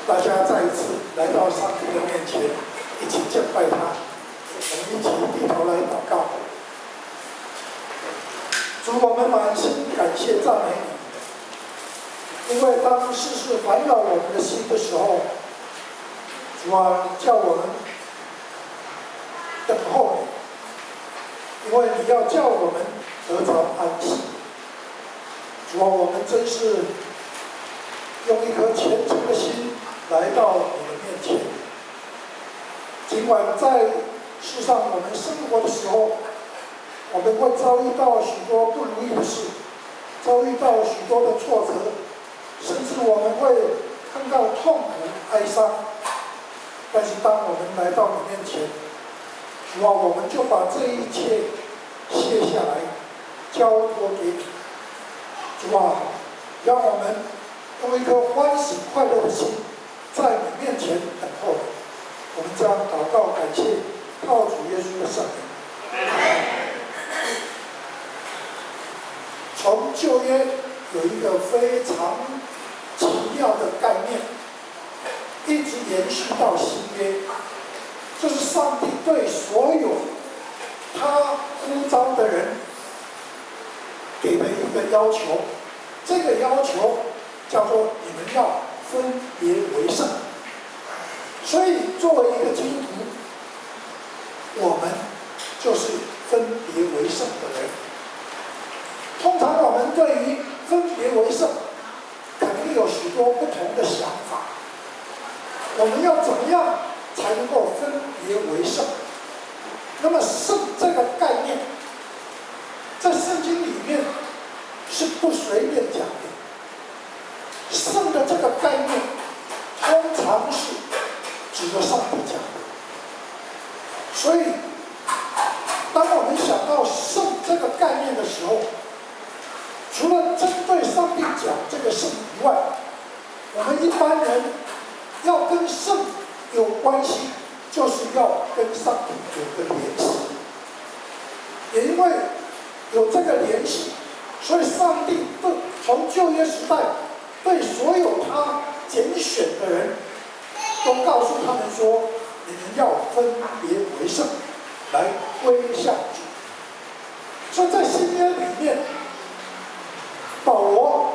大家再一次来到上帝的面前，一起敬拜他。我们一起低头来祷告。主，我们满心感谢赞美你，因为当世事烦扰我们的心的时候，主啊，叫我们等候你，因为你要叫我们得着安息。主啊，我们真是用一颗虔诚的心来到你的面前。尽管在世上我们生活的时候，我们会遭遇到许多不如意的事，遭遇到许多的挫折，甚至我们会看到痛苦、哀伤。但是当我们来到你面前，主啊，我们就把这一切卸下来，交托给你。主啊，让我们用一颗欢喜快乐的心，在你面前等候你。我们这样祷告感谢，靠主耶稣的圣名。从旧约有一个非常奇妙的概念，一直延续到新约，就是上帝对所有他呼召的人给的一个要求。这个要求叫做你们要分别为圣。所以作为一个基督徒，我们就是分别为圣的人。通常我们对于分别为圣肯定有许多不同的想法，我们要怎么样才能够分别为圣？那么圣这个概念在圣经里面是不随便讲的。圣的这个概念通常是指着上帝讲的。所以当我们想到圣这个概念的时候，除了针对上帝讲这个圣以外，我们一般人要跟圣有关系，就是要跟上帝有个联系。也因为有这个联系，所以上帝从旧约时代对所有他拣选的人都告诉他们说，你们要分别为圣，来归向主。所以在新约里面，保罗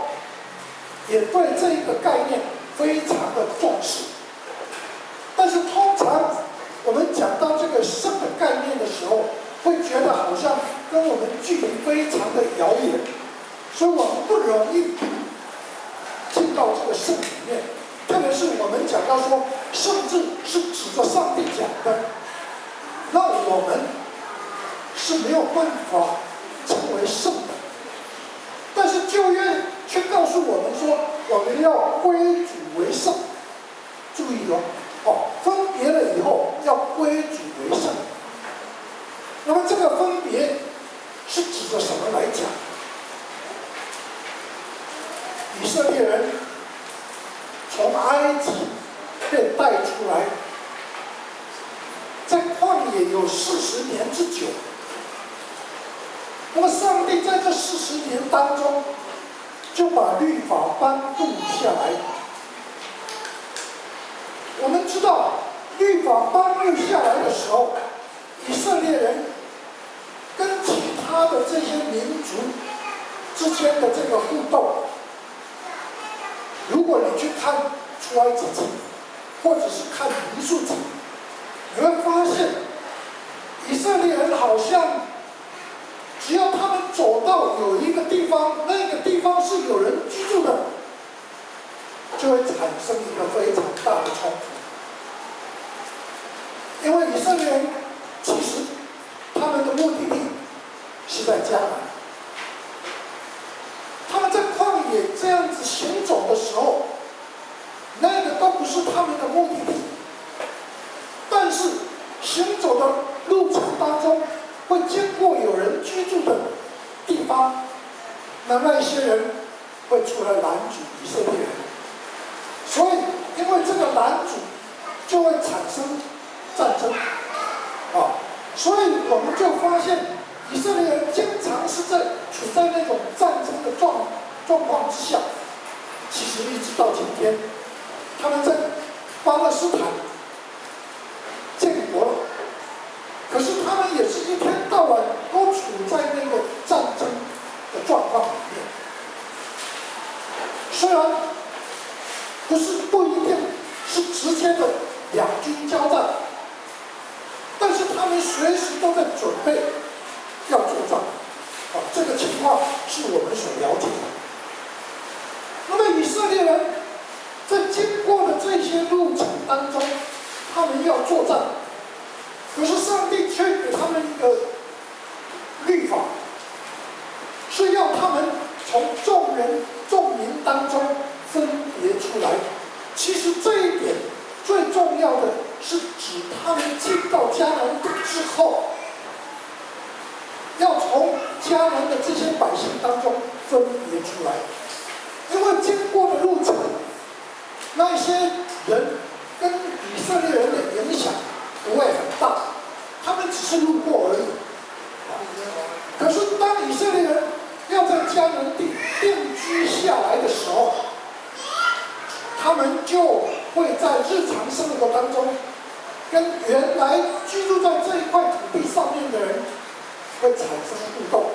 也对这一个概念非常的重视。但是通常我们讲到这个圣的概念的时候，会觉得好像跟我们距离非常的遥远，所以我们不容易进到这个圣里面。特别是我们讲到说圣字是指着上帝讲的，那我们是没有办法成为圣的。但是旧约却告诉我们说，我们要归主为圣。注意分别了以后要归主为圣。那么这个分别是指着什么来讲？以色列人从埃及被带出来，在旷野有40年之久。那么上帝在这40年当中，就把律法颁布下来。我们知道，律法颁布下来的时候，以色列人跟其他的这些民族之间的这个互动，如果你去看出埃及记，或者是看民数记，你会发现，以色列人好像只要他们走到有一个地方，那个地方是有人居住的，就会产生一个非常大的冲突。因为以色列人其实他们的目的地是在迦南，他们在旷野这样子行走的时候，那个都不是他们的目的地。但是行走的路程当中，会经过有人居住的地方，那一些人会出来拦阻以色列人。所以因为这个拦阻，就会产生战争所以我们就发现以色列人经常是处在那种战争的状况之下。其实一直到今天，他们在不一定是直接的两军交战，但是他们随时都在准备要作战。这个情况是我们所了解的。那么以色列人在经过的这些路程当中，他们要作战，可是上帝却给他们一个律法，是要他们从众民当中分别出来。其实这一点最重要的是指他们进到迦南地之后，要从迦南的这些百姓当中分别出来，因为经过的路程，那些人跟以色列人的影响不会很大，他们只是路过而已。可是当以色列人要在迦南地定居下来的时候，他们就会在日常生活当中，跟原来居住在这一块土地上面的人会产生互动。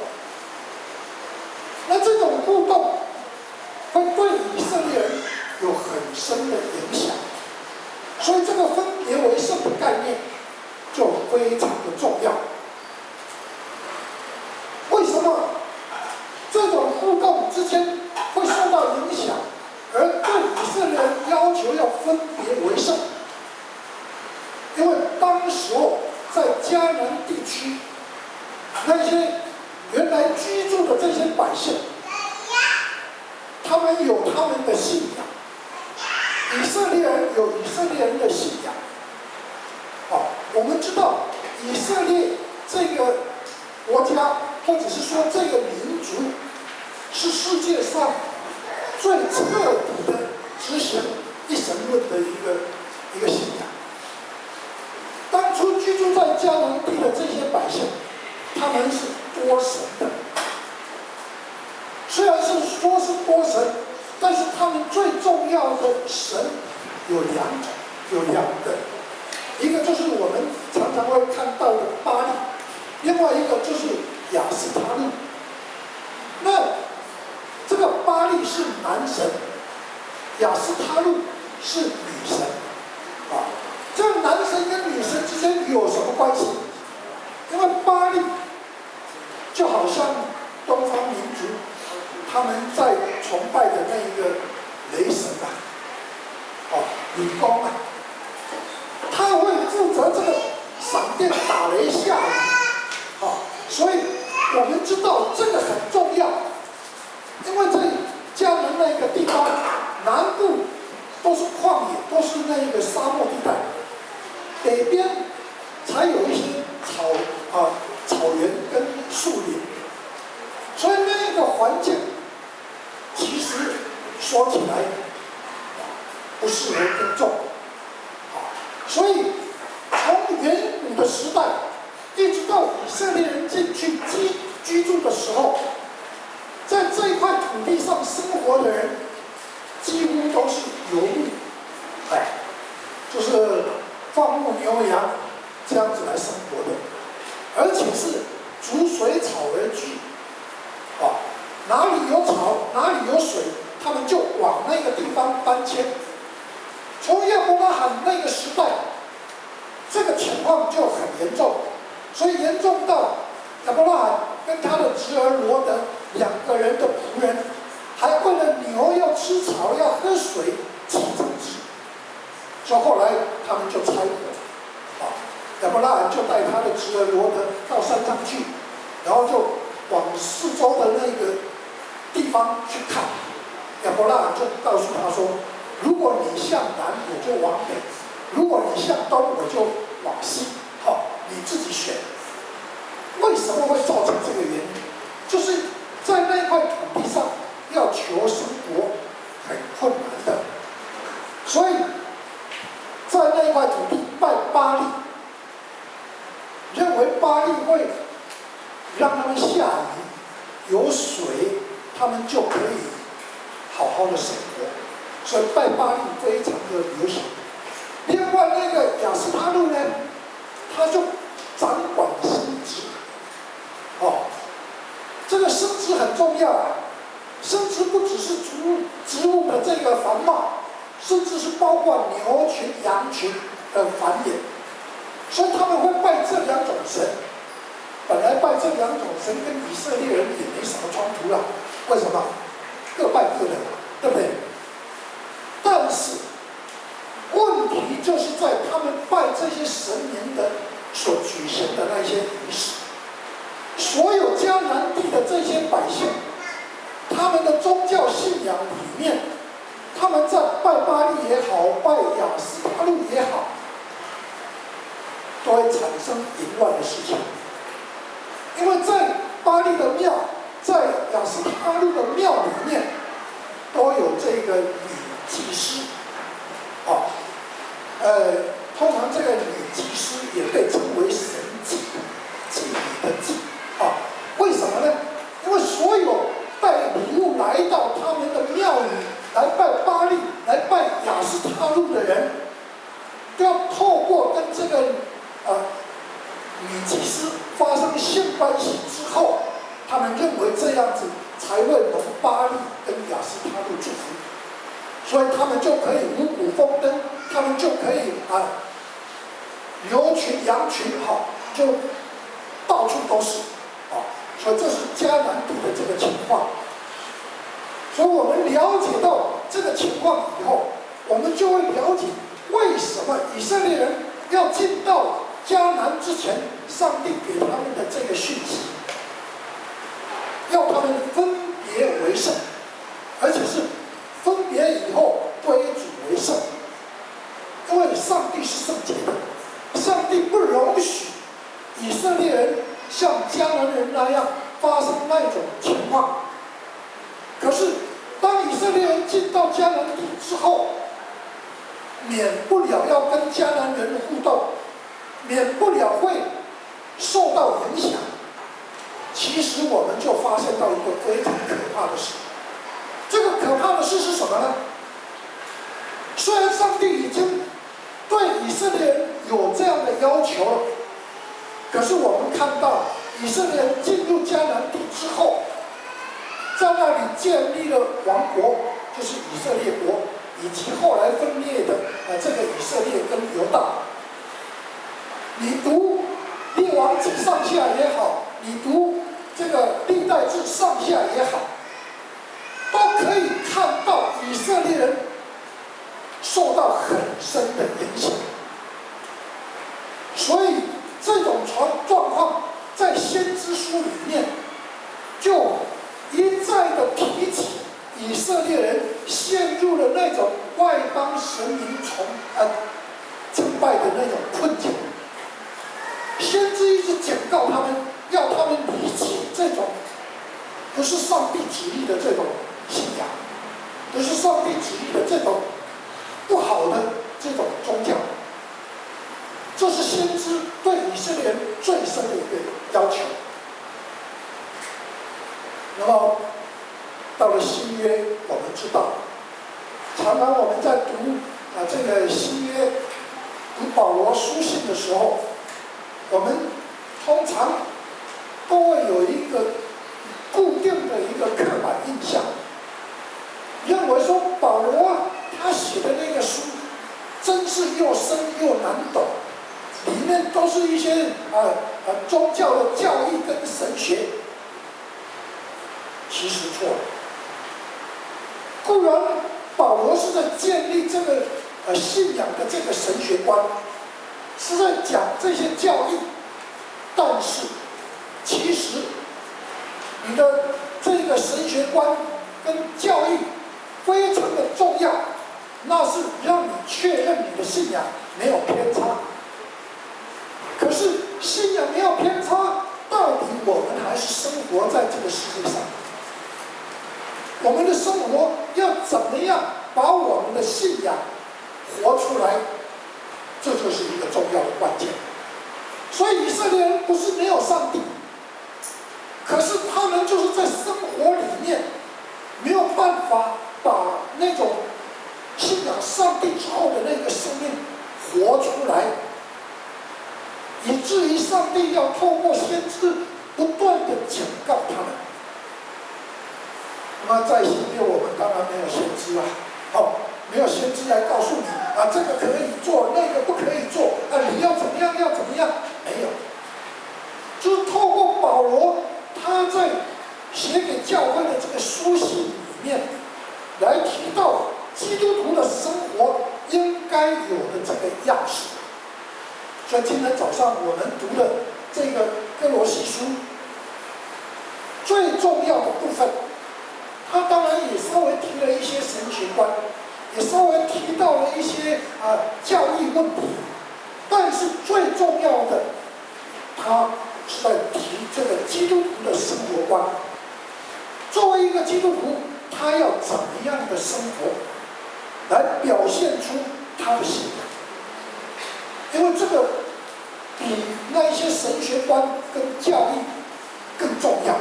那这种互动会对以色列人有很深的影响，所以这个分别为圣的概念就非常的重要。为什么这种互动之间会受到影响，而对以色列人要求要分别为圣？因为当时候在迦南地区，那些原来居住的这些百姓，他们有他们的信仰，以色列人有以色列人的信仰。我们知道以色列这个国家，或者是说这个民族，是世界上最彻底的执行一神论的一个信仰。当初居住在迦南地的这些百姓，他们是多神的。虽然是说是多神，但是他们最重要的神有两个，一个就是我们常常会看到的巴力，另外一个就是亚斯他路。那这个巴力是男神，亚斯他路是女神。这个男神跟女神之间有什么关系？因为巴力就好像东方民族他们在崇拜的那一个雷神女公他会负责这个闪电打雷下雨所以我们知道这个很重要，因为在迦南那个地方南部都是旷野，都是那个沙漠地带，北边才有一些草原跟树林，所以那个环境其实说起来不适合耕种。所以从远古的时代一直到以色列人进去居住的时候，在这一块土地上生活的人几乎都是游牧，就是放牧牛羊这样子来生活的，而且是逐水草而居，哪里有草哪里有水，他们就往那个地方搬迁。从亚伯拉罕那个时代，这个情况就很严重，所以严重到亚伯拉罕跟他的侄儿罗德两个人的仆人，还为了牛要吃草要喝水起争执，所以后来他们就拆伙，亚伯拉罕就带他的侄儿罗德到山上去，然后就往四周的那个地方去看。亚伯拉罕就告诉他说，如果你向南，我就往北；如果你向东，我就往西。你自己选。为什么会造成这个原因？就是在那块土地上要求生活很困难的，所以在那块土地拜巴力，认为巴力会让他们下雨，有水，他们就可以好好的生活。所以拜巴力非常的流行。另外那个亚斯他路呢，他就掌管生殖。这个生殖很重要生殖不只是植物的这个繁茂，甚至是包括牛群、羊群的繁衍，所以他们会拜这两种神。本来拜这两种神跟以色列人也没什么冲突啦，为什么？各拜各的，对不对？但是问题就是在他们拜这些神明的所举行的那些仪式，所有迦南地的这些百姓，他们的宗教信仰里面，他们在拜巴力也好，拜亚斯他路也好，都会产生淫乱的事情。因为在巴力的庙，在亚斯他路的庙里面，都有这个女祭司，通常这个女祭司也被称为神祭，祭女的祭，为什么呢？因为所有带礼物来到他们的庙宇来拜巴力、来拜亚斯他路的人，都要透过跟这个女祭司发生性关系之后，他们认为这样子才会蒙巴力跟亚斯他路祝福，所以他们就可以五谷丰登，他们就可以牛群、羊群就到处都是所以这是迦南地的这个情况。所以我们了解到这个情况以后，我们就会了解为什么以色列人要进到迦南之前，上帝给他们的这个讯息，要他们分别为圣，而且是分别以后归主为圣。因为上帝是圣洁的，上帝不容许以色列人像迦南人那样发生那种情况。可是当以色列人进到迦南地之后，免不了要跟迦南人互动，免不了会受到影响。其实我们就发现到一个非常可怕的事，这个可怕的事是什么呢？虽然上帝已经对以色列人有这样的要求了，可是我们看到以色列人进入迦南地之后，在那里建立了王国，就是以色列国，以及后来分裂的这个以色列跟犹大。你读列王纪上下也好，你读这个历代志上下也好，都可以看到以色列人受到很深的影响。所以这种状况在先知书里面就一再的提起以色列人陷入了那种外邦神明敬拜的那种困境。先知一直警告他们，要他们离弃这种不是上帝旨意的这种信仰，不是上帝旨意的这种不好的这种宗教。这是先知对以色列人最深的一个要求。那么到了新约，我们知道，常常我们在读这个新约读保罗书信的时候，我们通常都会有一个固定的一个刻板印象，认为说保罗他写的那个书真是又深又难懂，里面都是一些宗教的教义跟神学。其实错了。固然保罗是在建立这个信仰的这个神学观，是在讲这些教义，但是其实你的这个神学观跟教义非常的重要，那是让你确认你的信仰没有偏差。可是信仰没有偏差，到底我们还是生活在这个世界上，我们的生活要怎么样把我们的信仰活出来，这就是一个重要的关键。所以以色列人不是没有上帝，可是他们就是在生活里面没有办法把那种信仰上帝之后的那个生命活出来，以至于上帝要透过先知不断的警告他们。那么在新约我们当然没有先知啦，没有先知来告诉你啊，这个可以做，那个不可以做，啊，你要怎么样，要怎么样，没有。就是透过保罗他在写给教会的这个书信里面，来提到基督徒的生活应该有的这个样式。所以今天早上我们读的这个哥罗西书最重要的部分，他当然也稍微提了一些神学观，也稍微提到了一些教义问题，但是最重要的，他是在提这个基督徒的生活观。作为一个基督徒，他要怎么样的生活，来表现出他的信仰？因为这个比那一些神学观跟教义更重要。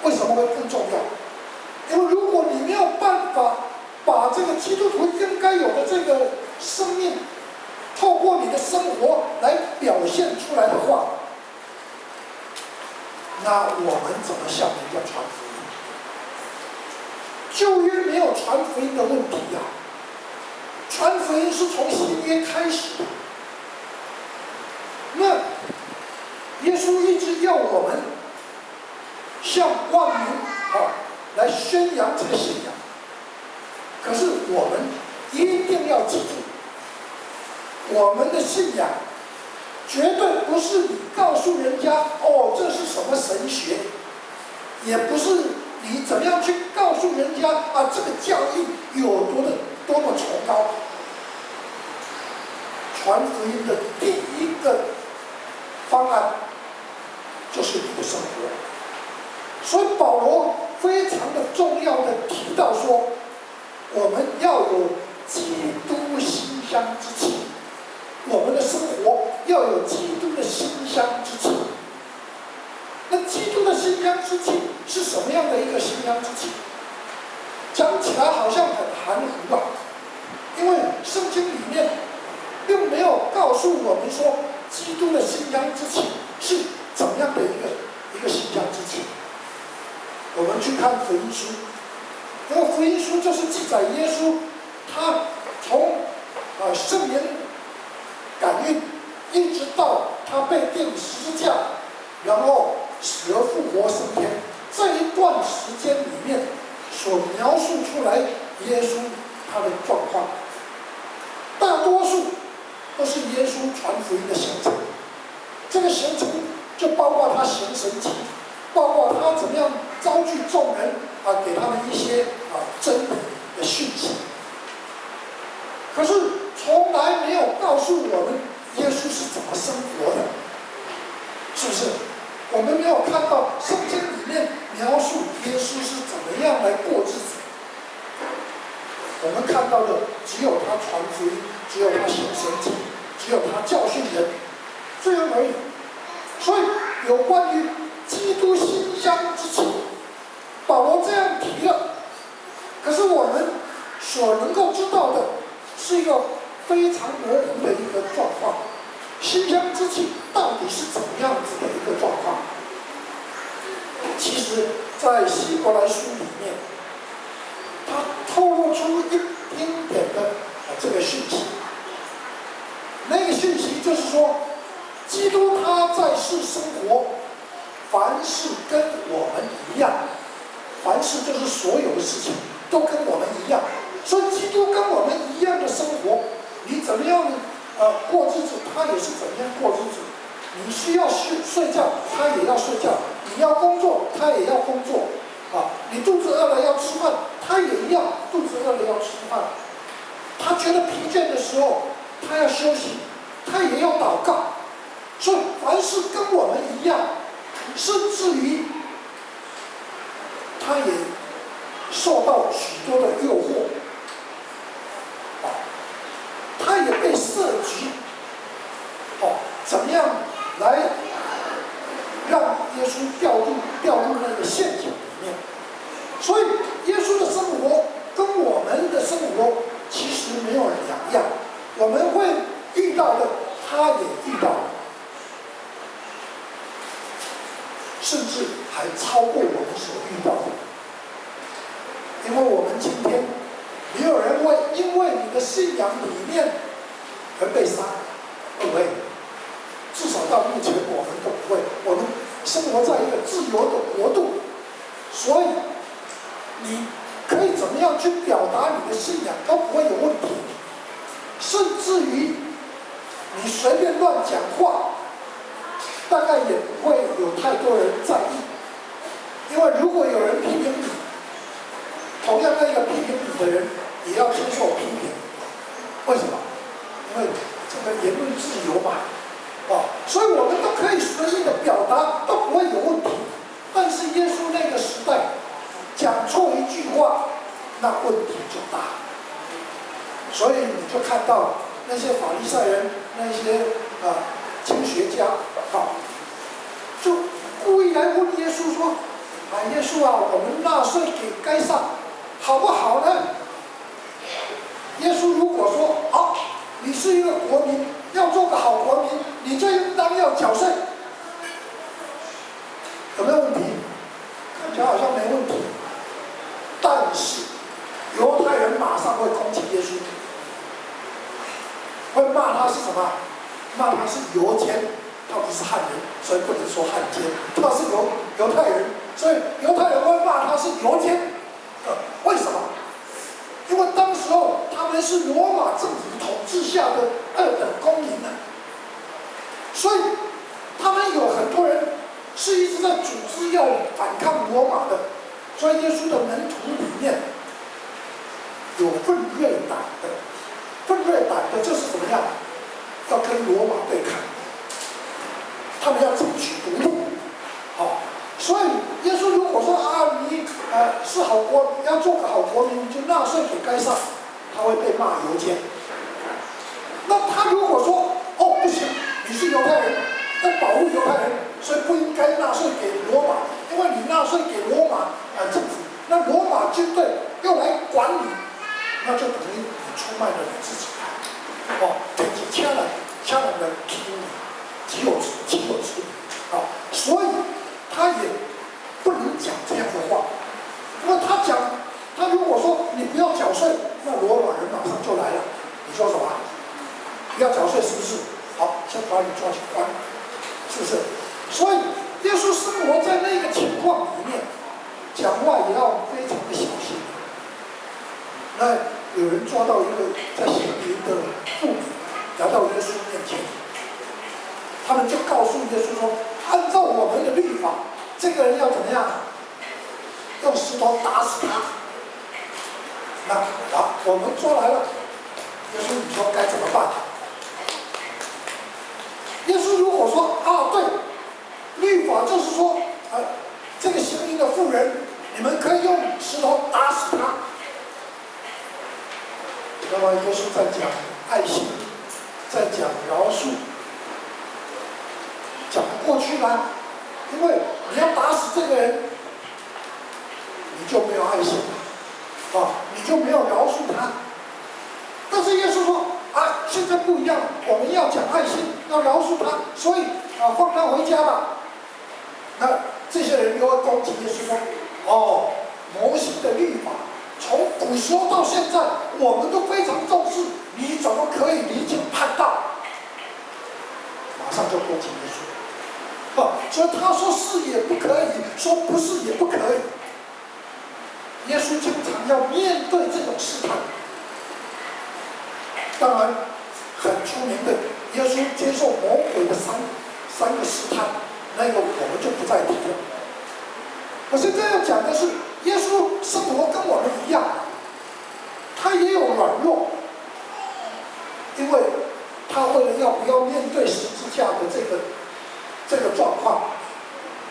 为什么会更重要？因为如果你没有办法把这个基督徒应该有的这个生命，透过你的生活来表现出来的话，那我们怎么向人家传福音？旧约没有传福音的问题呀，传福音是从新约开始的。那耶稣一直要我们向万民来宣扬这个信仰，可是我们一定要记住，我们的信仰绝对不是你告诉人家哦这是什么神学，也不是你怎么样去告诉人家啊这个教义有多么崇高。传福音的第一个方案就是你的生活。所以保罗非常的重要的提到说，我们要有基督馨香之气，我们的生活要有基督的馨香之气。那基督的馨香之气是什么样的一个馨香之气？讲起来好像很含糊啊，因为圣经里面并没有告诉我们说基督的馨香之气是怎么样的一个馨香之气。我们去看福音书，因为福音书就是记载耶稣他从圣灵感孕，一直到他被钉十字架，然后死而复活升天，这一段时间里面所描述出来耶稣他的状况，大多数都是耶稣传福音的行程。这个行程就包括他行神迹，包括他怎么样招聚众人给他们一些真理的讯息。可是从来没有告诉我们耶稣是怎么生活的，是不是？我们没有看到圣经里面描述耶稣是怎么样来过日子。我们看到的只有他传福音，只有他行神迹，只有他教训人，这样而已。所以有关于基督馨香之气，保罗这样提了，可是我们所能够知道的是一个非常模糊的一个状况。馨香之气到底是怎么样子的一个状况？其实在希伯来书里面，它透露出一丁点的这个讯息。那个讯息就是说，基督他在世生活，凡事跟我们一样，凡事就是所有的事情都跟我们一样。所以基督跟我们一样的生活，你怎么样过日子，他也是怎么样过日子。你需要睡觉，他也要睡觉；你要工作，他也要工作。你肚子饿了要吃饭，他也一样，肚子饿了要吃饭。他觉得疲倦的时候，他要休息，他也要祷告。所以凡事跟我们一样，甚至于他也受到许多的诱惑，他也被设局，怎么样来让耶稣掉入那个陷阱里面？所以耶稣的生活跟我们的生活其实没有两样，我们会遇到的，他也遇到了，甚至还超过我们所遇到的。因为我们今天没有人人会因为你的信仰理念而被杀，不会。至少到目前我们都不会。我们生活在一个自由的国度，所以你可以怎么样去表达你的信仰都不会有问题，甚至于你随便乱讲话，大概也不会有太多人在意。因为如果有人批评你，同样那个批评你的人也要接受批评。为什么？因为这个言论自由嘛，所以我们都可以随意的表达，都不会有问题。但是耶稣那个时代讲错一句话，那问题就大。所以你就看到那些法利赛人，那些经学家，就故意来问耶稣说：“耶稣啊，我们纳税给该撒，好不好呢？”耶稣如果说：“好，你是一个国民，要做个好国民，你就应当要缴税。”有没有问题？看起来好像没问题，但是犹太人马上会攻击耶稣，会骂他是什么？骂他是犹奸，他不是汉人，所以不能说汉奸，他是犹太人，所以犹太人会骂他是犹奸。为什么？因为当时候他们是罗马政府统治下的二等公民呢，所以他们有很多人是一直在组织要反抗罗马的。所以耶稣的门徒里面有奋锐党的，奋锐党的就是怎么样？要跟罗马对抗，他们要争取独立。所以耶稣如果说你是好国，要做个好国民，你就纳税给该撒，他会被骂犹奸。那他如果说不行，你是犹太人，要保护犹太人，所以不应该纳税给罗马，因为你纳税给罗马政府，那罗马军队又来管你，那就等于你出卖了你自己。等于掐了人欺负你，岂有此理！所以他也不能讲这样的话。因为他如果说你不要缴税，那罗马人马上就来了。你说什么？不要缴税是不是？好，先把你抓去关，是不是？所以耶稣生活在那个情况里面，讲话也要非常的小心。那有人抓到一个在行淫的妇女，来到耶稣面前，他们就告诉耶稣说：“按照我们的律法，这个人要怎么样？用石头打死他。”那好，我们抓来了，耶稣你说该怎么办？耶稣如果说对，律法就是说这个行淫的妇人，你们可以用石头打死他。那么耶稣在讲爱心，在讲饶恕，讲不过去啦，因为你要打死这个人，你就没有爱心你就没有饶恕他。但是耶稣说现在不一样，我们要讲爱心，要饶恕他，所以放他回家吧。那这些人又会攻击耶稣说：“摩西的律法从古时候到现在，我们都非常重视，你怎么可以离经叛道？”马上就攻击耶稣。所以他说是也不可以，说不是也不可以。耶稣经常要面对这种试探。当然，很出名的，耶稣接受魔鬼的三个试探，那个我们就不再提了。我现在要讲的是，耶稣生活跟我们一样，他也有软弱，因为他为了要不要面对十字架的这个状况，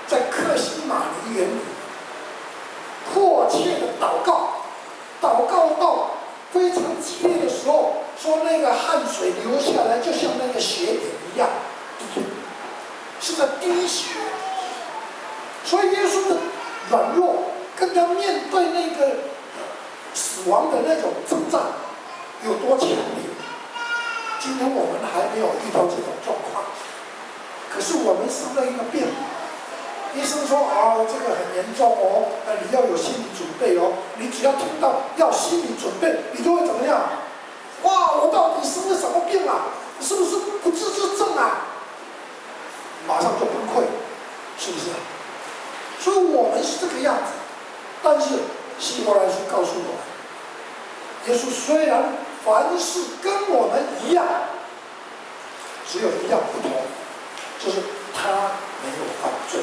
在客西马尼园里迫切的祷告到非常激烈的时候，说那个汗水流下来，就像那个血点一样，是在滴血。所以耶稣的软弱，跟他面对那个死亡的那种征战有多强烈。今天我们还没有遇到这种状况，可是我们生了一个病，医生说这个很严重哦，你要有心理准备哦。你只要听到要心理准备，你就会怎么样？哇，我到底生了什么病啊？是不是不治之症啊？马上就崩溃，是不是？所以我们是这个样子，但是希伯来书告诉我们，耶稣虽然凡事跟我们一样，只有一样不同，就是他没有犯罪。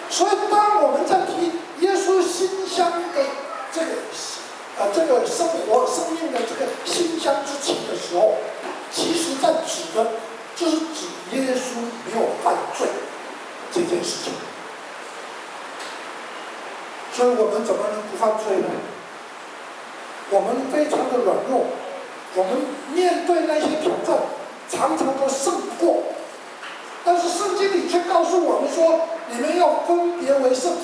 所以当我们在提耶稣馨香的这个生活生命的这个馨香之情的时候，其实在指的就是指耶稣没有犯罪这件事情。所以我们怎么能不犯罪呢？我们非常的软弱，我们面对那些挑战常常都胜不过，但是圣经里却告诉我们说，你们要分别为圣，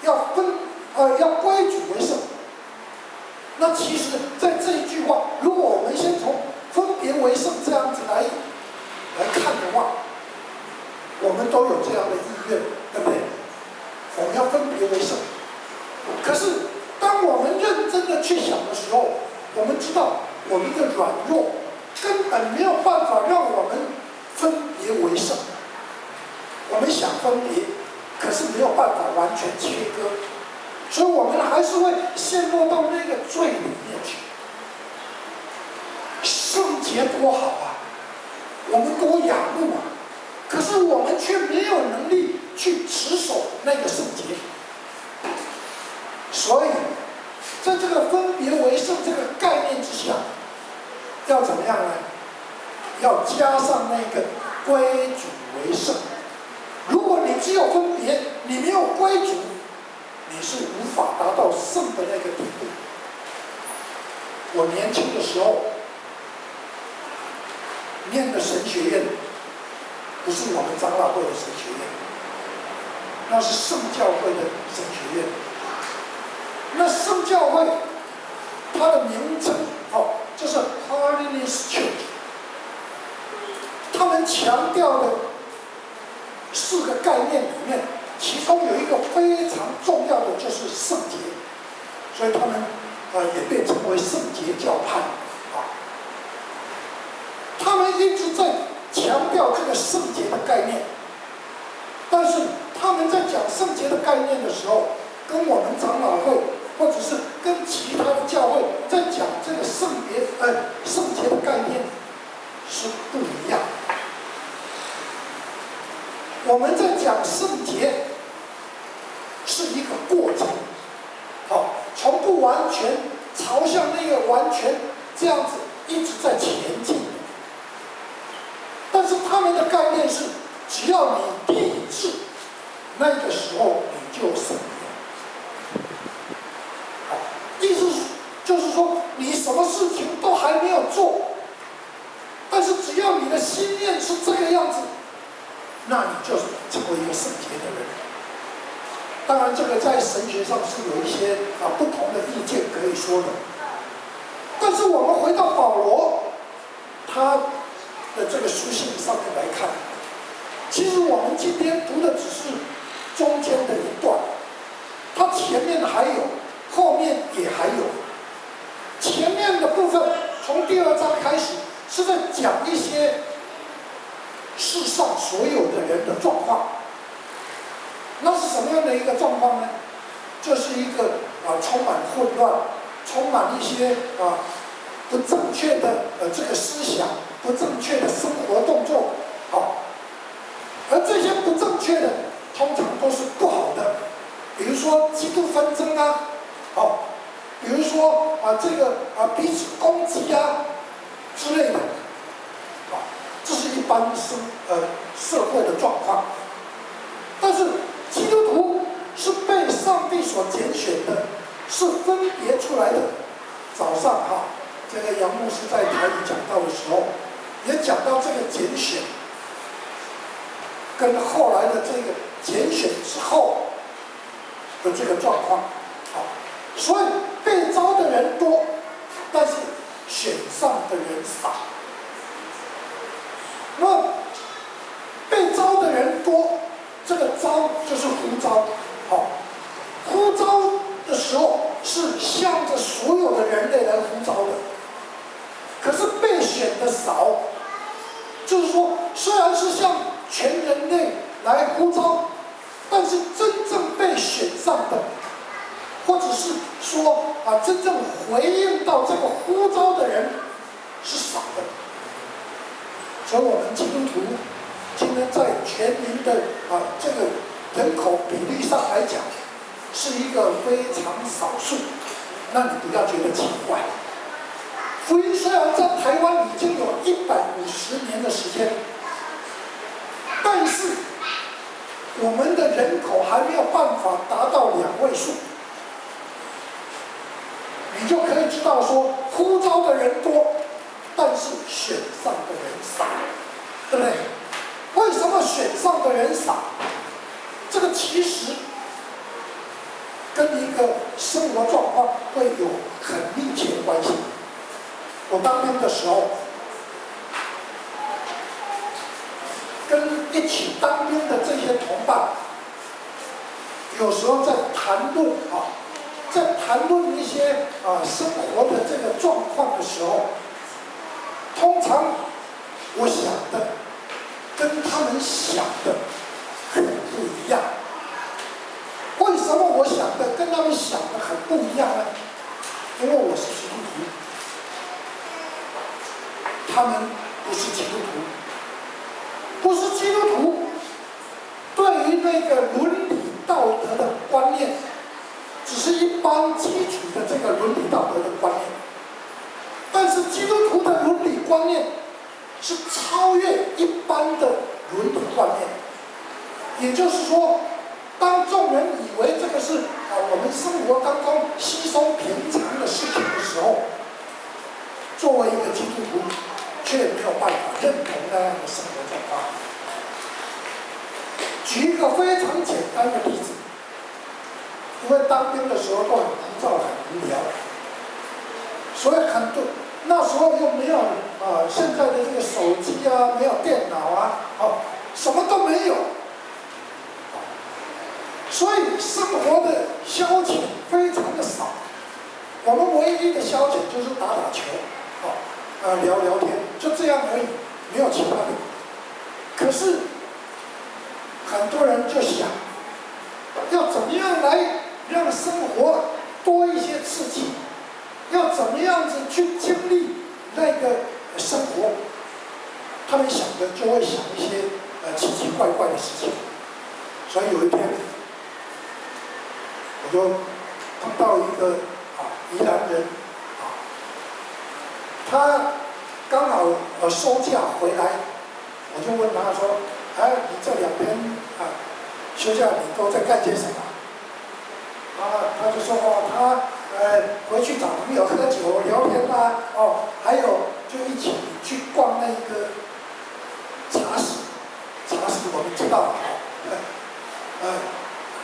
要归主为圣。那其实在这一句话，如果我们先从分别为圣这样子来看的话，我们都有这样的意愿，对不对？我们要分别为圣。可是当我们认真的去想的时候，我们知道我们的软弱根本没有办法让我们分别为圣。我们想分别，可是没有办法完全切割，所以我们还是会陷入到那个罪里面去。圣洁多好啊，我们多仰慕啊，可是我们却没有能力去持守那个圣洁。所以在这个分别为圣这个概念之下，要怎么样呢？要加上那个归主为圣。如果你只有分别，你没有归主，你是无法达到圣的那个地步。我年轻的时候念的神学院，不是我们长老会的神学院，那是圣教会的神学院。那圣教会它的名称就是 Holiness Church， 他们强调的4个概念里面，其中有一个非常重要的就是圣洁，所以他们也被称为圣洁教派他们一直在强调这个圣洁的概念，但是他们在讲圣洁的概念的时候，跟我们长老会或者是跟其他的教会在讲这个圣洁的概念是不一样。我们在讲圣洁是一个过程，从不完全朝向那个完全这样子一直在前进。但是他们的概念是，只要你立志，那个时候你就圣洁。意思就是说，你什么事情都还没有做，但是只要你的心念是这个样子，那你就成为一个圣洁的人。当然，这个在神学上是有一些不同的意见可以说的。但是我们回到保罗，他的这个书信上面来看，其实我们今天读的只是中间的一段，它前面还有，后面也还有。前面的部分从第2章开始是在讲一些世上所有的人的状况。那是什么样的一个状况呢？这是一个充满混乱，充满一些不正确的这个思想，不正确的生活动作，而这些不正确的通常都是不好的，比如说嫉妒纷争比如说这个彼此攻击之类的，这是一般社会的状况。但是基督徒是被上帝所拣选的，是分别出来的。早上这个杨牧师在台语讲道的时候，也讲到这个拣选，跟后来的这个拣选之后的这个状况。所以被招的人多，但是选上的人少。那被招的人多，这召就是呼召，好，呼召的时候是向着所有的人类来呼召的。可是被选的少，就是说，虽然是向全人类来呼召，但是真正被选上的，或者是说真正回应到这个呼召的人是少的。所以我们基督徒今天在全民的这个人口比例上来讲，是一个非常少数。那你不要觉得奇怪。福音虽然在台湾已经有150年的时间，但是我们的人口还没有办法达到2位数，你就可以知道说，呼召的人多，但是选上的人少，对不对？为什么选上的人少？这个其实跟一个生活状况会有很密切的关系。我当兵的时候，跟一起当兵的这些同伴，有时候在谈论一些生活的这个状况的时候，通常我想的跟他们想的很不一样。为什么我想的跟他们想的很不一样呢？因为我是基督徒，他们不是基督徒。不是基督徒，对于那个伦理道德的观念，只是一般基础的这个伦理道德的观念。但是基督徒的伦理观念是超越一般的伦理观念。也就是说，当众人以为这个是我们生活当中稀松平常的事情的时候，作为一个基督徒，却没有办法认同那样的生活状况。举一个非常简单的例子，因为当兵的时候都很枯燥、很无聊，所以很多那时候又没有现在的这个手机没有电脑什么都没有，所以生活的消遣非常的少。我们唯一的消遣就是打打球，聊聊天，就这样而已，没有其他的。可是很多人就想，要怎么样来让生活多一些刺激，要怎么样子去经历那个生活，他们想的就会想一些奇奇怪怪的事情。所以有一天，我就碰到一个宜兰人，他刚好收假回来，我就问他说：“你这2天休假你都在干些什么？”他就说他回去找朋友喝酒聊天还有就一起去逛那个茶室，茶室我们知道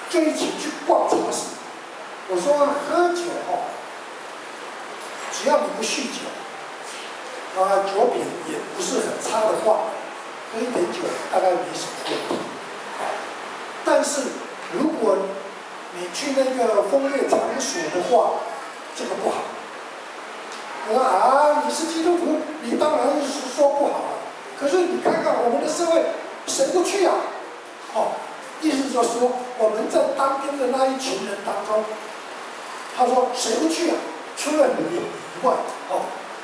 就一起去逛茶室。我说喝酒只要你不酗酒，酒品也不是很差的话，喝一点酒大概没什么问题。但是如果你去那个风月场所的话，这个不好。我说你是基督徒，你当然是说不好了。可是你看看我们的社会，谁不去啊？意思就是说我们在当兵的那一群人当中，他说谁不去啊？除了你以外，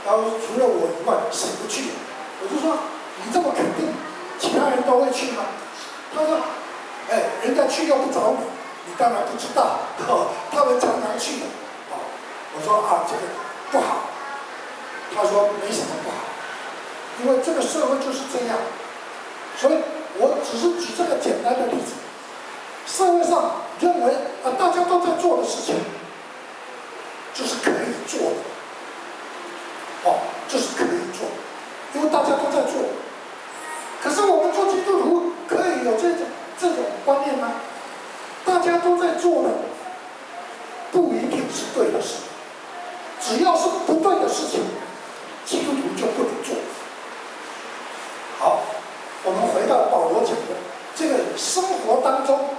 然后除了我以外，谁不去？我就说你这么肯定，其他人都会去吗？他说，人家去又不找你，你当然不知道，他们常常去的。我说这个不好。他说没什么不好，因为这个社会就是这样。所以我只是举这个简单的例子。社会上认为大家都在做的事情，就是可以做的，就是可以做，因为大家都在做。可是我们做基督徒可以有这种观念吗？大家都在做的，不一定是对的事。只要是不对的事情，基督徒就不能做。好，我们回到保罗讲的这个生活当中，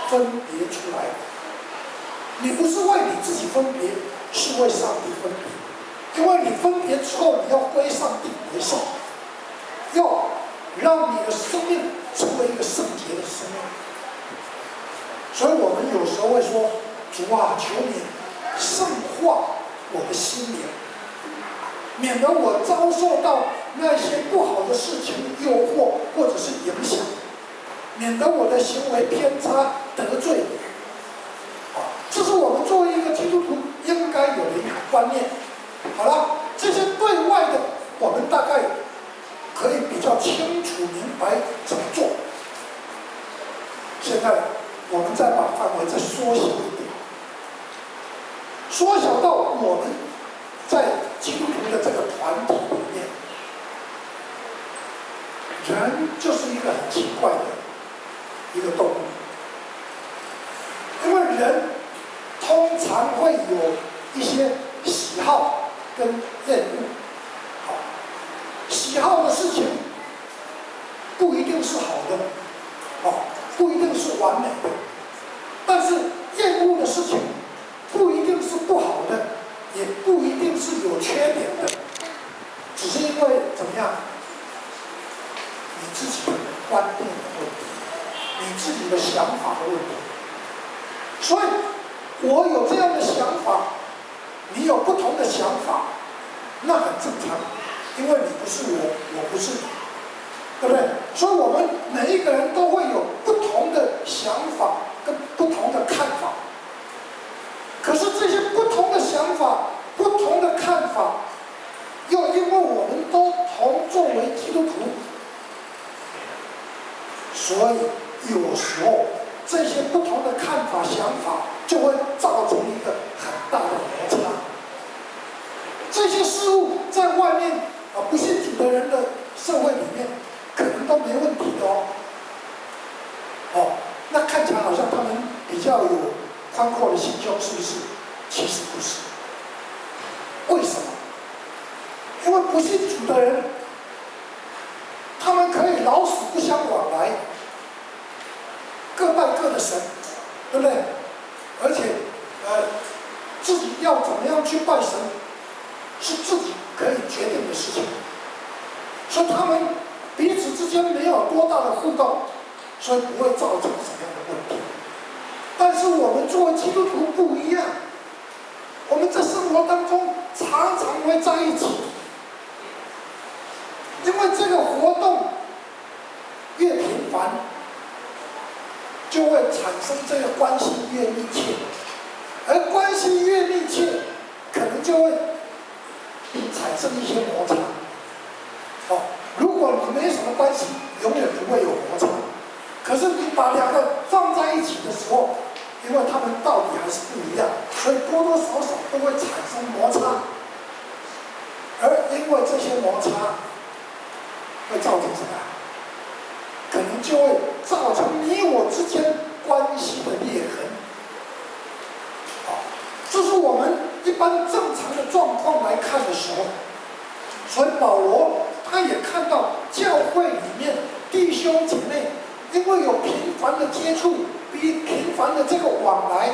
分别出来的。你不是为你自己分别，是为上帝分别。因为你分别之后，你要归上帝为圣，要让你的生命成为一个圣洁的生命。所以我们有时候会说：“主啊，求你圣化我的心灵，免得我遭受到那些不好的事情诱惑或者是影响，免得我的行为偏差得罪你。”这是我们作为一个基督徒应该有的一个观念。好了，这些对外的，我们大概可以比较清楚明白怎么做。现在我们再把范围再缩小一点，缩小到我们在基督徒的这个团体里面，人就是一个很奇怪的一个动物，因为人通常会有一些喜好跟厌恶。喜好的事情不一定是好的，不一定是完美的，但是厌恶的事情不一定是不好的，也不一定是有缺点的，只是因为怎么样，你自己的观念的问题，你自己的想法的问题。所以我有这样的想法，你有不同的想法，那很正常，因为你不是我，我不是你，对不对？所以我们每一个人都会有不同的想法跟不同的看法。可是这些不同的想法、不同的看法，又因为我们都同作为基督徒，所以有时候这些不同的看法、想法就会造成一个很大的摩擦。这些事物在外面不信主的人的社会里面，可能都没问题的那看起来好像他们比较有宽阔的心胸，是不是？其实不是。为什么？因为不信主的人，他们可以老死不相往来，各拜各的神，对不对？而且自己要怎么样去拜神，是自己可以决定的事情。所以他们彼此之间没有多大的互动，所以不会造成什么样的问题。但是我们作为基督徒不一样，我们在生活当中常常会在一起，因为这个活动越频繁，就会产生这个关系越密切，而关系越密切，可能就会产生一些摩擦。如果你没什么关系，永远不会有摩擦。可是你把两个放在一起的时候，因为他们道理还是不一样，所以多多少少都会产生摩擦。而因为这些摩擦，会造成什么？可能就会造成你我之间关系的裂痕。这是我们一般正常的状况来看的时候，所以保罗他也看到教会里面弟兄姐妹因为有频繁的接触，频繁的这个往来，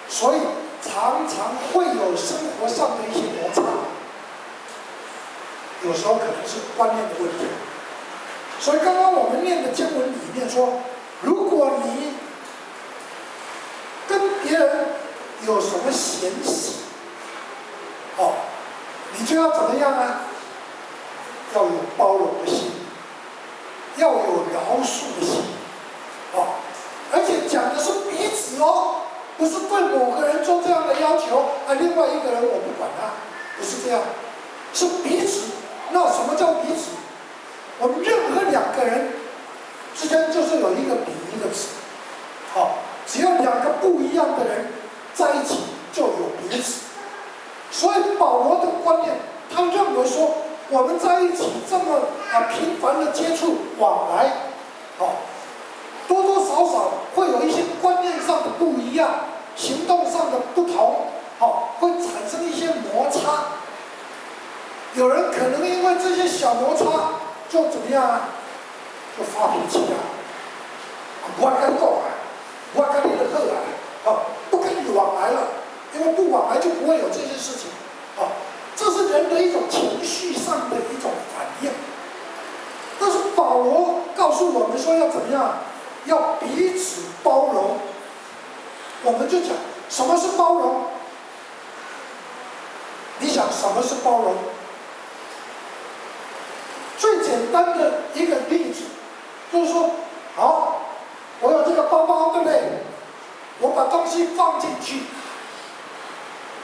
所以常常会有生活上的一些摩擦。有时候可能是观念的问题。所以刚刚我们念的经文里面说，如果你跟别人有什么嫌隙，你就要怎么样呢？要有包容的心，要有饶恕的心，而且讲的是彼此不是对某个人做这样的要求，另外一个人我不管他，不是这样，是彼此。那什么叫彼此？我们任何两个人之间就是有一个比一个此，只要两个不一样的人在一起就有彼此。所以保罗的观念，他认为说，我们在一起这么频繁的接触往来，多多少少会有一些观念上的不一样，行动上的不同，会产生一些摩擦。有人可能因为这些小摩擦就怎么样就发脾气不爱跟讲不爱跟往来就不会有这些事情。这是人的一种情绪上的一种反应。但是保罗告诉我们说要怎么样？要彼此包容。我们就讲什么是包容？你想什么是包容？最简单的一个例子就是说，好，我有这个包包，对不对？我把东西放进去，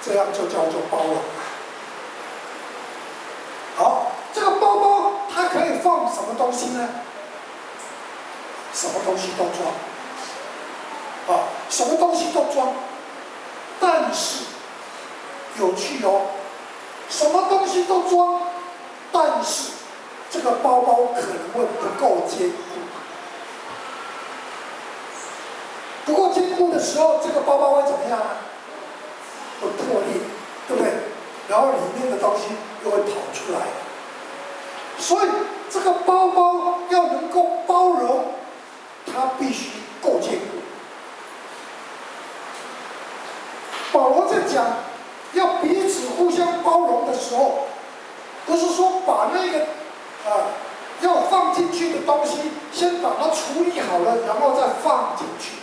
这样就叫做包容。好，这个包包它可以放什么东西呢？什么东西都装，什么东西都装。但是有趣哦，什么东西都装，但是这个包包可能会不够坚固。不够坚固的时候，这个包包会怎么样呢？会破裂，对不对？然后里面的东西又会跑出来。所以这个包包要能够包容，它必须够坚固。保罗在讲要彼此互相包容的时候，不是说把那个要放进去的东西先把它处理好了，然后再放进去。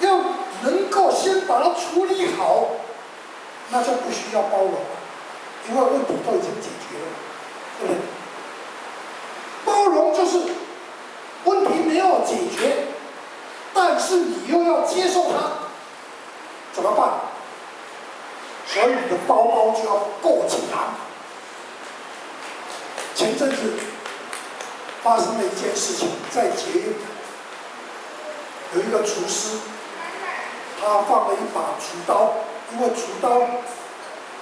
要能够先把它处理好，那就不需要包容了，因为问题都已经解决了，对不对？包容就是问题没有解决，但是你又要接受它，怎么办？所以你的包包就要够强。前阵子发生了一件事情，在捷运有一个厨师，他放了一把厨刀，因为厨刀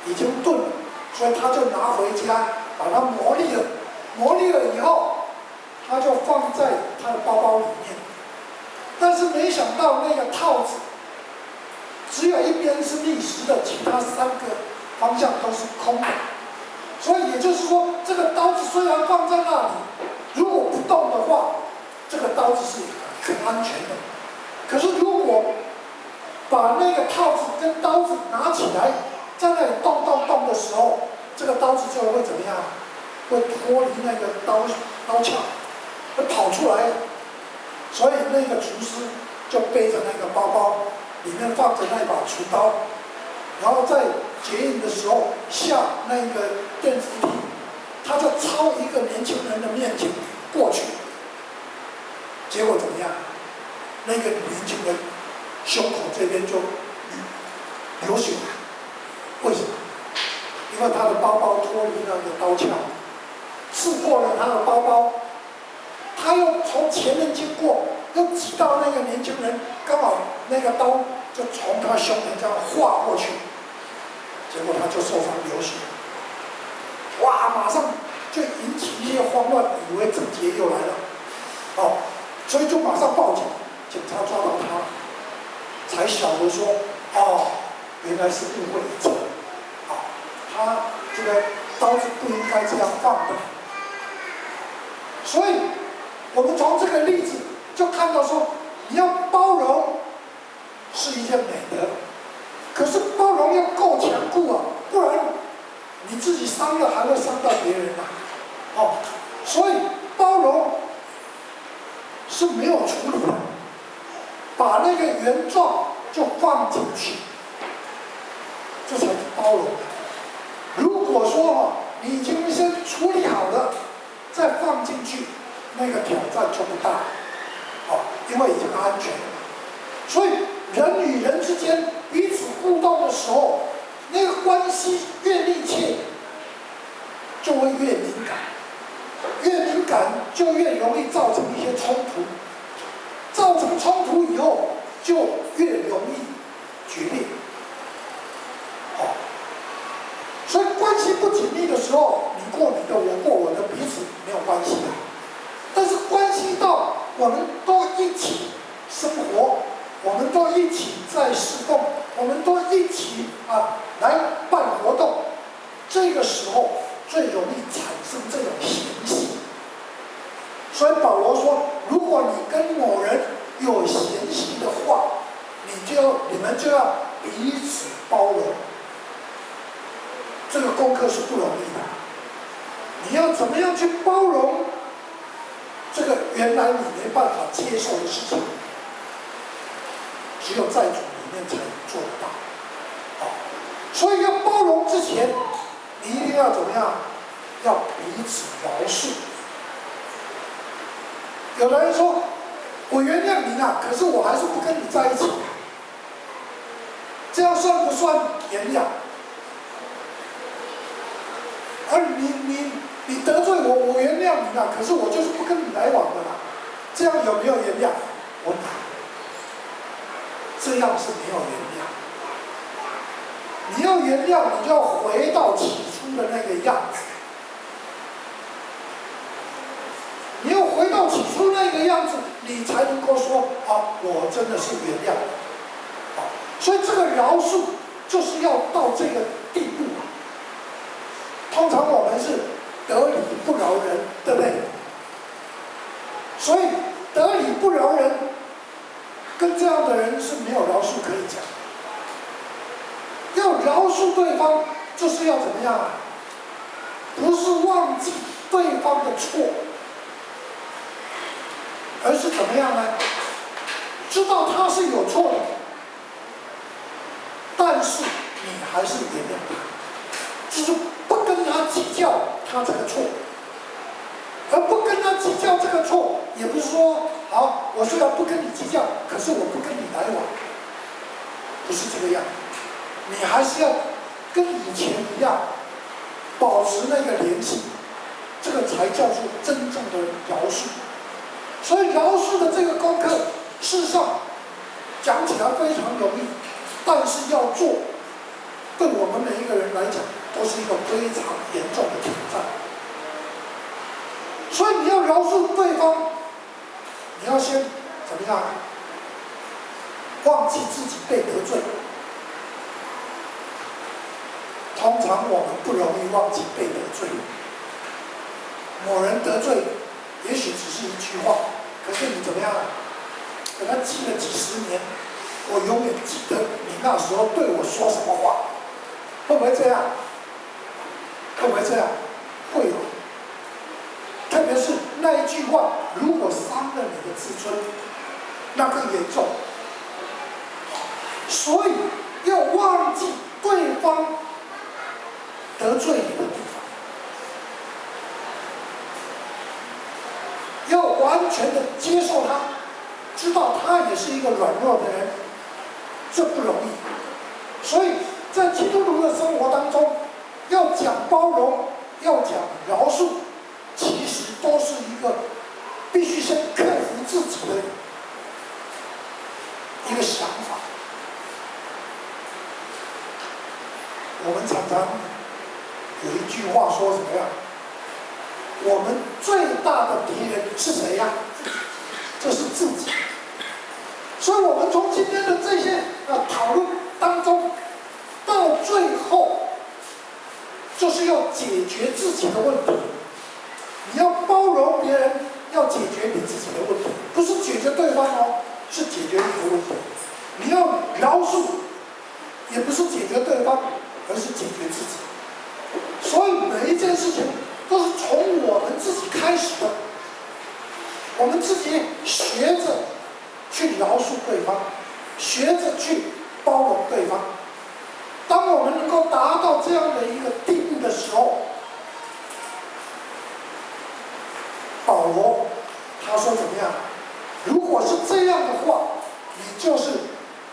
已经钝了，所以他就拿回家把它磨砺了。磨砺了以后，他就放在他的包包里面。但是没想到那个套子只有一边是密实的，其他3个方向都是空的。所以也就是说，这个刀子虽然放在那里，如果不动的话，这个刀子是很安全的。可是如果把那个套子跟刀子拿起来，在那里动的时候，这个刀子就会怎么样？会脱离那个刀鞘，会跑出来。所以那个厨师就背着那个包包，里面放着那把厨刀，然后在捷运的时候下那个电扶梯，他就朝一个年轻人的面前过去。结果怎么样？那个年轻人胸口这边就流血了。为什么？因为他的包包脱离那个刀鞘，刺破了他的包包。他又从前面经过，又挤到那个年轻人，刚好那个刀就从他胸前这样划过去，结果他就受伤流血。哇！马上就引起一些慌乱，以为郑捷又来了，所以就马上报警。警察抓到他，才晓得说，原来是误会一场，他这个刀子不应该这样放的。所以，我们从这个例子就看到说，你要包容是一件美德，可是包容要够强固啊，不然你自己伤了还会伤到别人啊。所以包容是没有处理的。把那个原状就放进去，这才是包容。如果说你已经先处理好了，再放进去，那个挑战就不大，因为已经安全了。所以人与人之间彼此互动的时候，那个关系越密切，就会越敏感，越敏感就越容易造成一些冲突。造成冲突以后，就越容易决裂。所以关系不紧密的时候，你过你的，我过我的，彼此没有关系的。但是关系到我们都一起生活，我们都一起在侍奉，我们都一起来办活动，这个时候最容易产生这种嫌隙。所以保罗说，如果你跟某人有嫌隙的话，你们就要彼功课是不容易的。你要怎么样去包容这个原来你没办法接受的事情？只有在主里面才能做得到。好，所以要包容之前，你一定要怎么样？要彼此饶恕。有的人说：“我原谅你了，可是我还是不跟你在一起。”这样算不算原谅？而你得罪我，我原谅你了，可是我就是不跟你来往的啦。这样有没有原谅？我打。这样是没有原谅。你要原谅，你就要回到起初的那个样子。你要回到起初那个样子，你才能够说：“好，我真的是原谅了。”好，所以这个饶恕就是要到这个地步。通常我们是得理不饶人，对不对？所以得理不饶人，跟这样的人是没有饶恕可以讲。要饶恕对方，就是要怎么样啊？不是忘记对方的错，而是怎么样呢？知道他是有错的，但是你还是原谅他，就是不跟他计较他这个错，而不跟他计较这个错，也不是说好，我虽然不跟你计较，可是我不跟你来往，不是这个样。你还是要跟以前一样，保持那个联系，这个才叫做真正的饶恕。所以饶恕的这个功课，事实上讲起来非常容易，但是要做，对我们每一个人来讲，都是一个非常严重的挑战。所以你要饶恕对方，你要先怎么样？忘记自己被得罪。通常我们不容易忘记被得罪。某人得罪，也许只是一句话，可是你怎么样？给他记了几十年，我永远记得你那时候对我说什么话。会不会这样？会不会这样？会有。特别是那一句话，如果伤了你的自尊，那更严重。所以要忘记对方得罪你的地方，要完全的接受他，知道他也是一个软弱的人，这不容易。所以在基督徒的生活当中，要讲包容，要讲饶恕，其实都是一个必须先克服自己的一个想法。我们常常有一句话说什么样？我们最大的敌人是谁呀？这是自己。所以我们从今天的这些讨论当中，到最后就是要解决自己的问题。你要包容别人，要解决你自己的问题，不是解决对方哦，是解决你的问题。你要饶恕，也不是解决对方，而是解决自己。所以每一件事情都是从我们自己开始的，我们自己学着去饶恕对方，学着去包容对方。当我们能够达到这样的一个地步的时候，保罗他说怎么样？如果是这样的话，你就是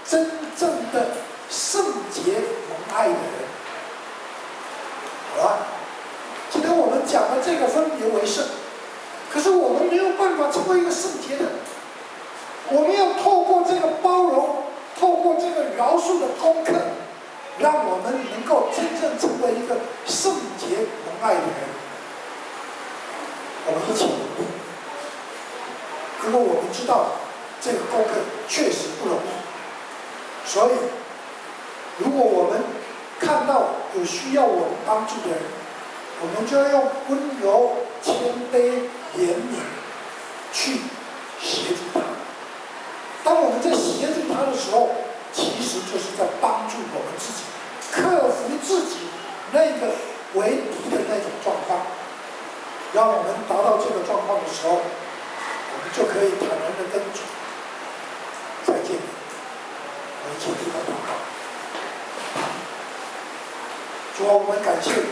真正的圣洁蒙爱的人。好了，今天我们讲的这个分别为圣，可是我们没有办法成为一个圣洁的人。我们要透过这个包容，透过这个饶恕的功课，让我们能够真正成为一个圣洁蒙爱的人。我们一起努力，因为我们知道这个功课确实不容易，所以如果我们看到有需要我们帮助的人，我们就要用温柔、谦卑、怜悯去协助他。当我们在协助他的时候，其实就是在帮助我们自己，克服自己那个为敌的那种状况。让我们达到这个状况的时候，我们就可以坦然的跟主再见面。我一起低头祷告。主啊，我们感谢你，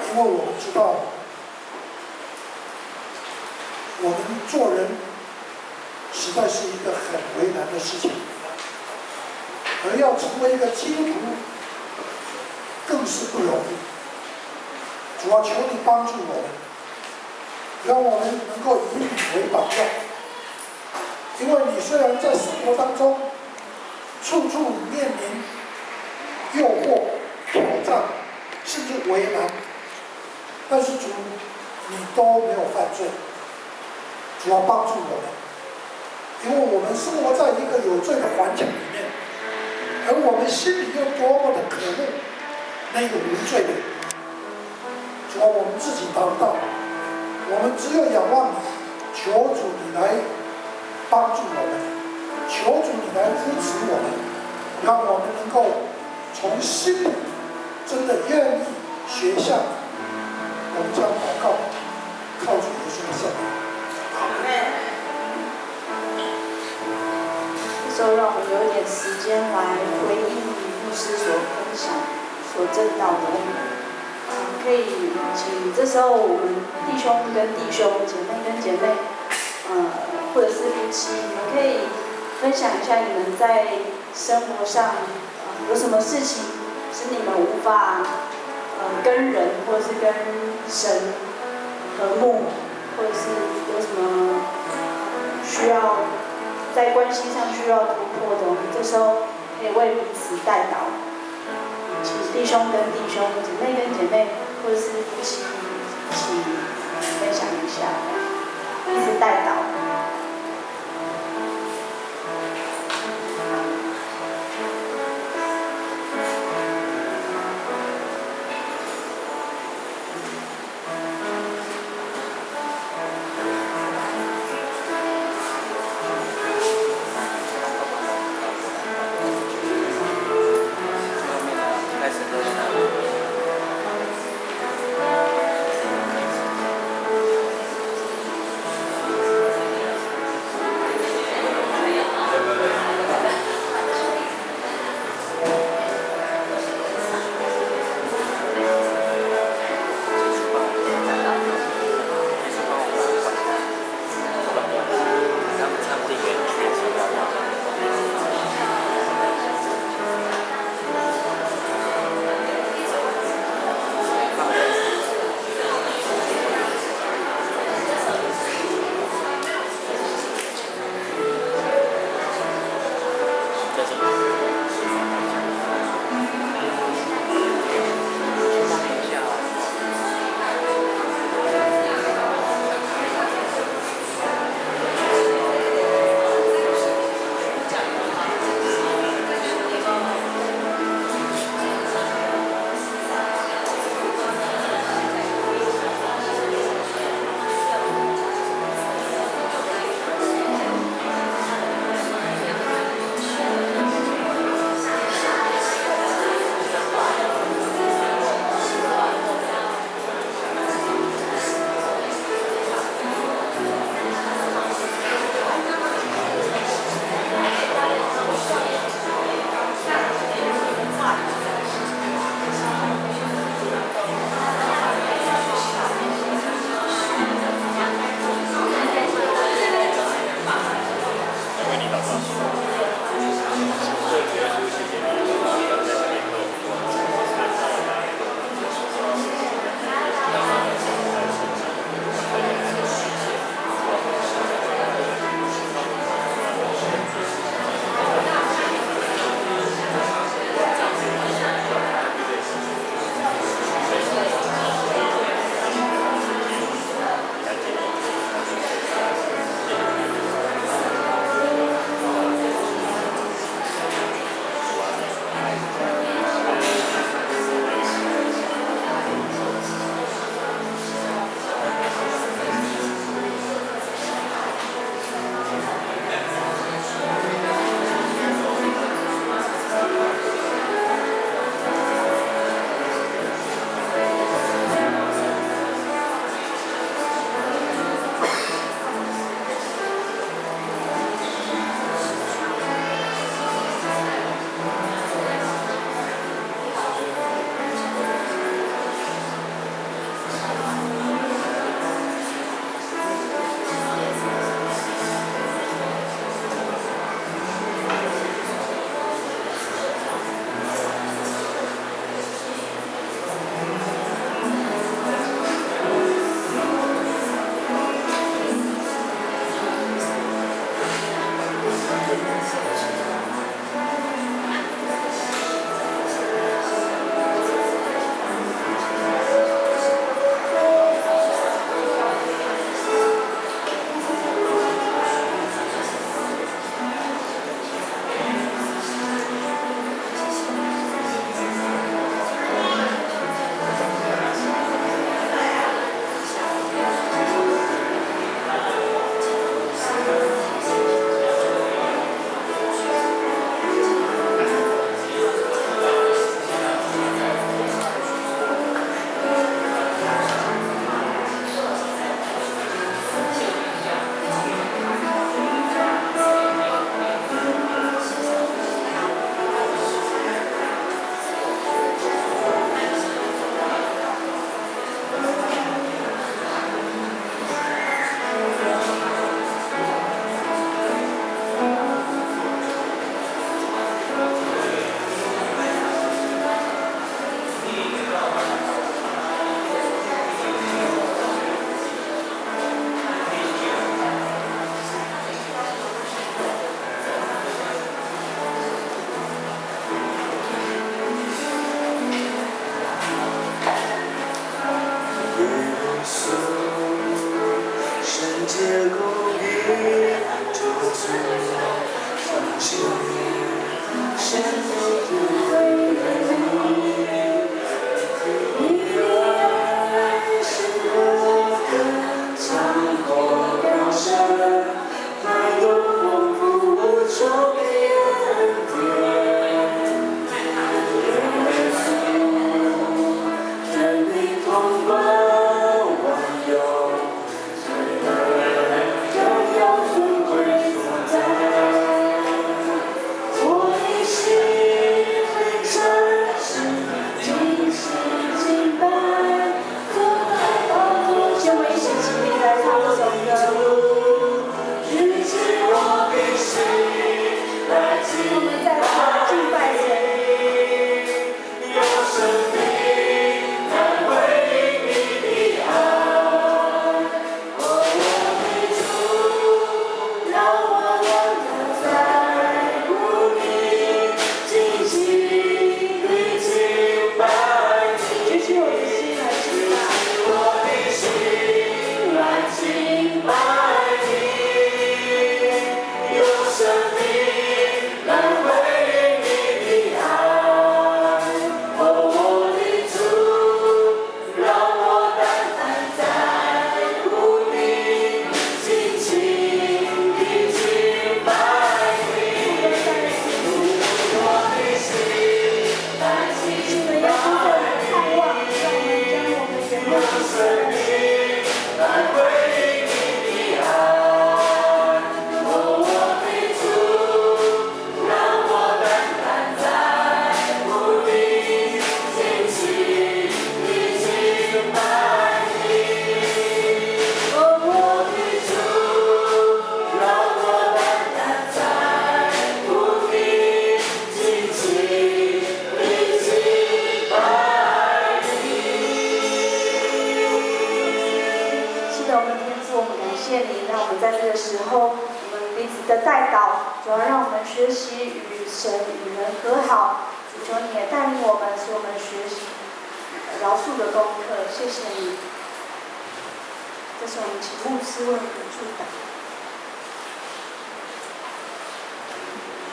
因为我们知道，我们做人实在是一个很为难的事情，而要成为一个基督徒，更是不容易。主啊，求你帮助我们，让我们能够以你为榜样。因为你虽然在生活当中处处面临诱惑、挑战，甚至为难，但是主，你都没有犯罪。主啊，帮助我们，因为我们生活在一个有罪的环境里面，而我们心里又多么的渴慕那个无罪的。主啊，我们自己达不到，我们只有仰望你，求主你来帮助我们，求主你来扶持我们，让我们能够从心里真的愿意学像你。我们将祷告靠主耶稣的圣名。这时候让我们有一点时间来回应牧师所分享、所证道的恩典。可以请这时候我们弟兄跟弟兄、姐妹跟姐妹，或者是夫妻，你们可以分享一下你们在生活上有什么事情是你们无法跟人或者是跟神和睦，或者是有什么需要在关系上需要突破的，我们这时候可以为彼此代祷，请弟兄跟弟兄、姐妹跟姐妹，或者是夫妻一起分享一下，彼此代祷。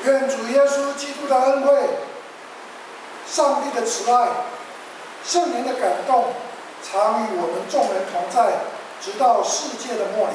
愿主耶稣基督的恩惠、上帝的慈爱、圣灵的感动，常与我们众人同在，直到世界的末了。